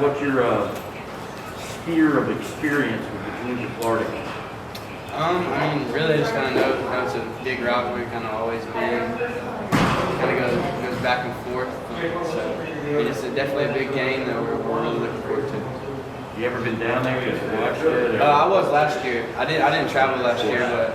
What's your sphere of experience with the Georgia Florida game? I mean, really just kind of know it's a big rivalry, kind of always been. Kind of goes back and forth. So, I mean, it's definitely a big game that we're really looking forward to. You ever been down there just watched it? I was last year. I didn't travel last year, but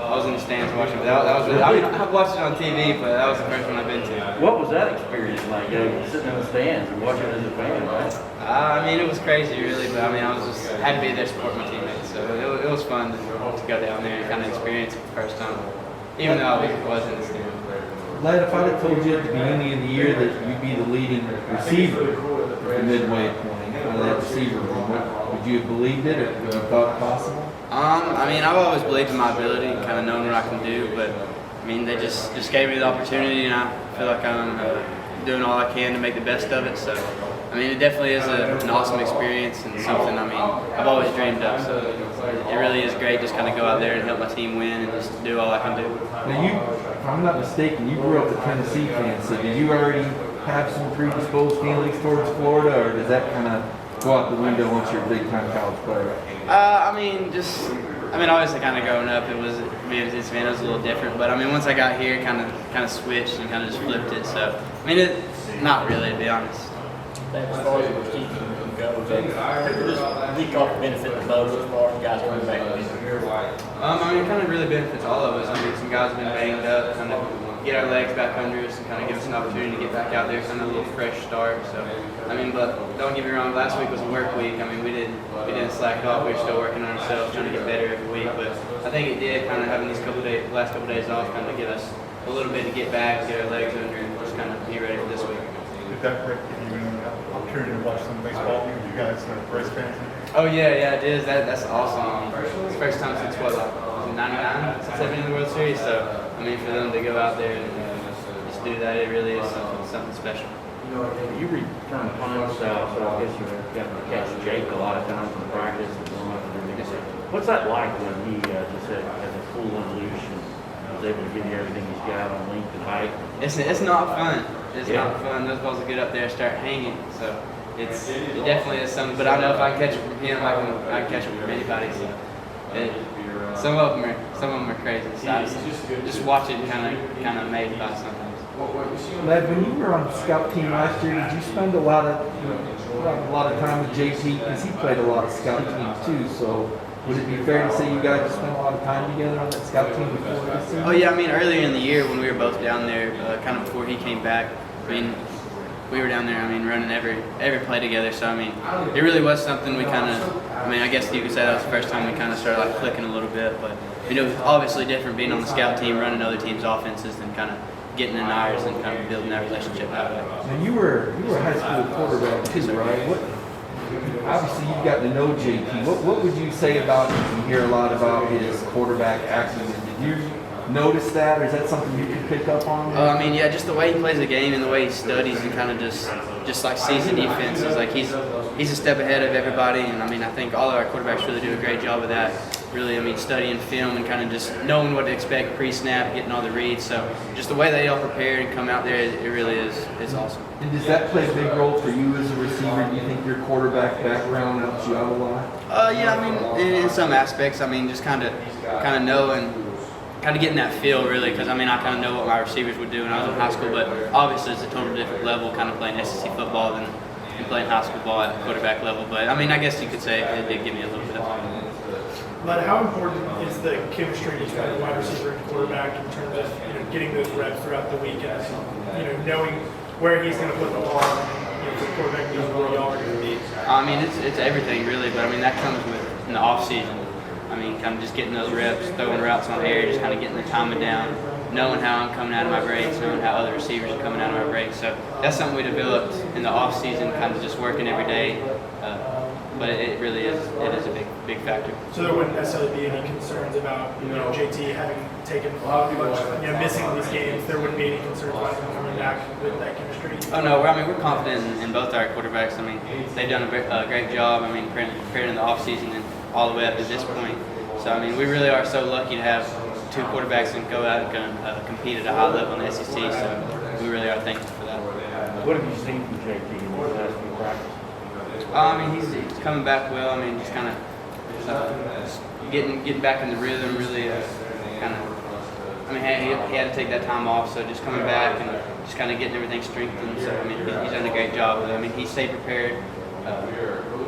I was in the stands watching it. That was really, I mean, I've watched it on TV, but that was the first one I've been to. What was that experience like? Sitting in the stands and watching it as a fan, right? I mean, it was crazy, really, but I mean, I was just had to be there supporting my teammates, so it was fun to go down there and kind of experience it the first time, even though I was in the stands. Lad, if I'd have told you at the beginning of the year that you'd be the leading receiver at the midway point out of that receiver room, would you have believed it, or would you thought it possible? I mean, I've always believed in my ability and kind of known what I can do, but I mean, they just gave me the opportunity, and I feel like I'm doing all I can to make the best of it. So, I mean, it definitely is an awesome experience and something, I mean, I've always dreamed of. So it really is great just kind of go out there and help my team win and just do all I can do. Now, if I'm not mistaken, you grew up a Tennessee fan, so did you already have some predisposed feelings towards Florida, or does that kind of go out the window once you're a big-time college player? I mean, obviously, kind of growing up, it was a little different. But I mean, once I got here, kind of switched and kind of just flipped it. So I mean, not really, to be honest. As far as the team goes, does week off benefit the most as far as guys coming back? I mean, it kind of really benefits all of us. I mean, some guys have been banged up, kind of get our legs back under us and kind of give us an opportunity to get back out there, kind of a little fresh start. So, I mean, but don't get me wrong, last week was a work week. I mean, we didn't slack off. We were still working on ourselves, trying to get better every week. But I think it did kind of having these last couple days off, kind of give us a little bit to get back, get our legs under, and just kind of be ready for this week. Did that break give you an opportunity to watch some baseball? You guys race fans? Oh yeah, it is. That's awesome. It's the first time since what, like 99, since I've been in the World Series. So I mean, for them to go out there and just do that, it really is something special. You return punts, so I guess you got to catch Jake a lot of times in practice. What's that like when he just has a full unleash and is able to give you everything he's got on length and height? It's not fun. It's not fun. Those balls will get up there and start hanging. So it definitely is something. But I know if I can catch it from him, I can catch it from anybody. So some of them are crazy. So just watch it kind of amazed by sometimes. Lad, when you were on the scout team last year, did you spend a lot of time with JT? Because he played a lot of scout teams too. So would it be fair to say you guys just spent a lot of time together on that scout team before this season? Oh yeah, I mean earlier in the year when we were both down there, kind of before he came back. I mean, we were down there. I mean, running every play together. So I mean, it really was something we kind of. I mean, I guess you could say that was the first time we kind of started like clicking a little bit. But it was obviously different being on the scout team, running other teams' offenses, than kind of getting in ours and kind of building that relationship that way. Now you were a high school quarterback too, right? Obviously, you've gotten to know JT. What would you say about him? You hear a lot about his quarterback acumen. Did you notice that, or is that something you can pick up on? I mean, yeah, just the way he plays the game and the way he studies and kind of just like sees the defense. It's like he's a step ahead of everybody, and I mean, I think all of our quarterbacks really do a great job of that. Really, I mean, studying film and kind of just knowing what to expect pre-snap, getting all the reads. So just the way they all prepare and come out there, it really is awesome. And does that play a big role for you as a receiver? Do you think your quarterback background helps you out a lot? Yeah, I mean, in some aspects, I mean, just kind of knowing, kind of getting that feel, really, because I mean, I kind of know what my receivers would do when I was in high school, but obviously it's a total different level, kind of playing SEC football than playing high school ball at quarterback level. But I mean, I guess you could say it did give me a little bit of fun. But how important is the chemistry between wide receiver and quarterback in terms of getting those reps throughout the week and knowing where he's going to put the ball and the quarterback knows where y'all are going to be? I mean, it's everything really, but I mean that comes with in the off season. I mean, kind of just getting those reps, throwing routes on air, just kind of getting the timing down, knowing how I'm coming out of my breaks, knowing how other receivers are coming out of my breaks. So that's something we developed in the off season, kind of just working every day. But it really is. It is a big factor. So there wouldn't necessarily be any concerns about JT having taken a bunch, missing these games. There wouldn't be any concerns about him coming back with that chemistry. Oh no, we're confident in both our quarterbacks. I mean, they've done a great job. I mean, preparing in the off season and all the way up to this point. So I mean, we really are so lucky to have two quarterbacks and go out and compete at a high level in the SEC. So we really are thankful for that. What have you seen from JT in these last few practices? I mean, he's coming back well. I mean, just kind of getting back in the rhythm. Really, kind of. I mean, he had to take that time off, so just coming back and just kind of getting everything strengthened. So I mean, he's done a great job with it. I mean, he stayed prepared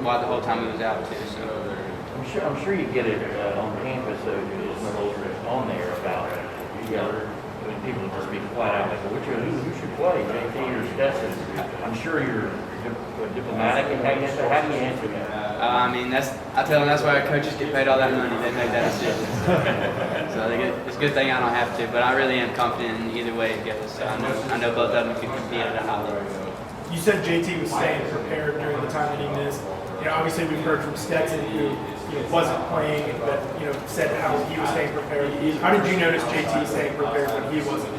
while the whole time he was out too. So I'm sure you get it on campus, so there's no on there about I mean, people just be flat out like, who should play, JT or Stetson? I'm sure you're diplomatic, and how do you answer that? I mean, I tell them that's why our coaches get paid all that money. They make that decision. So it's a good thing I don't have to, but I really am confident in either way it goes. So I know both of them can compete at a high level. You said JT was staying prepared during the time that he missed. You know, obviously we've heard from Stetson who wasn't playing, but said how he was staying prepared. How did you notice JT staying prepared when he wasn't?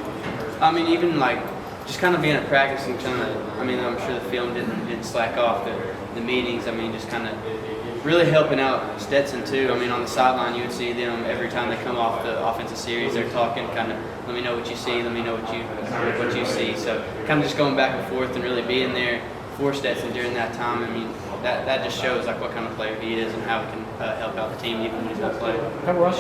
I mean, even like just kind of being at practice and kind of. I mean, I'm sure the film didn't slack off the meetings. I mean, just kind of really helping out Stetson too. I mean, on the sideline, you would see them every time they come off the offensive series. They're talking, kind of, let me know what you see, let me know what you see. So kind of just going back and forth and really being there for Stetson during that time. I mean, that just shows like what kind of player he is and how he can help out the team even when he's not playing.